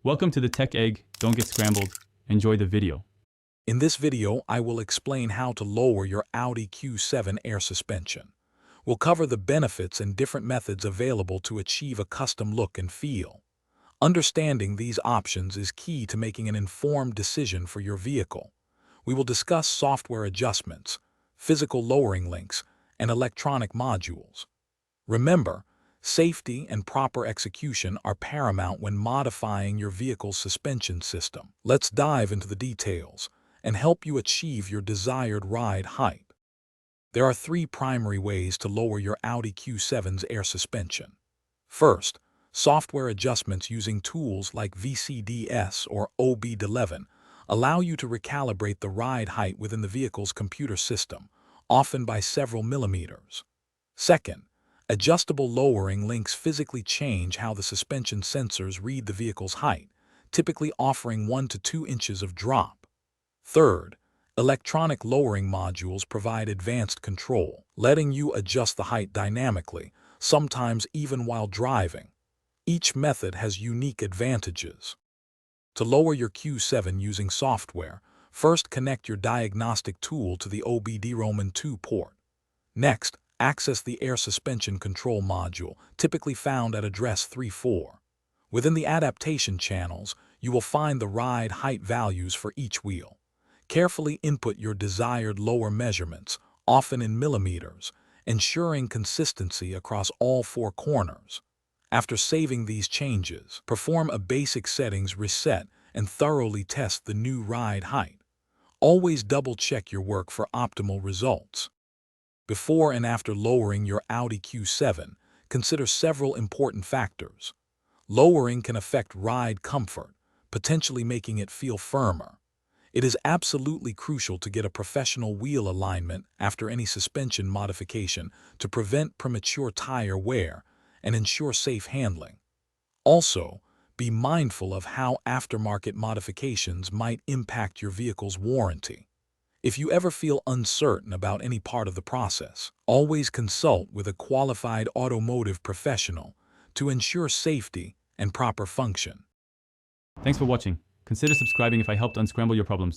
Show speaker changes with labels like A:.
A: Welcome to the Tech Egg. Don't get scrambled. Enjoy the video.
B: In this video, I will explain how to lower your Audi Q7 air suspension. We'll cover the benefits and different methods available to achieve a custom look and feel. Understanding these options is key to making an informed decision for your vehicle. We will discuss software adjustments, physical lowering links, and electronic modules. Remember, safety and proper execution are paramount when modifying your vehicle's suspension system. Let's dive into the details and help you achieve your desired ride height. There are three primary ways to lower your Audi Q7's air suspension. First, software adjustments using tools like VCDS or OB11 allow you to recalibrate the ride height within the vehicle's computer system, often by several millimeters. Second, adjustable lowering links physically change how the suspension sensors read the vehicle's height, typically offering 1 to 2 inches of drop. Third, electronic lowering modules provide advanced control, letting you adjust the height dynamically, sometimes even while driving. Each method has unique advantages. To lower your Q7 using software, first connect your diagnostic tool to the OBD-ROMAN2 port. Next, access the air suspension control module, typically found at address 34. Within the adaptation channels, you will find the ride height values for each wheel. Carefully input your desired lower measurements, often in millimeters, ensuring consistency across all 4 corners. After saving these changes, perform a basic settings reset and thoroughly test the new ride height. Always double-check your work for optimal results. Before and after lowering your Audi Q7, consider several important factors. Lowering can affect ride comfort, potentially making it feel firmer. It is absolutely crucial to get a professional wheel alignment after any suspension modification to prevent premature tire wear and ensure safe handling. Also, be mindful of how aftermarket modifications might impact your vehicle's warranty. If you ever feel uncertain about any part of the process, always consult with a qualified automotive professional to ensure safety and proper function.
A: Thanks for watching. Consider subscribing if I helped unscramble your problems.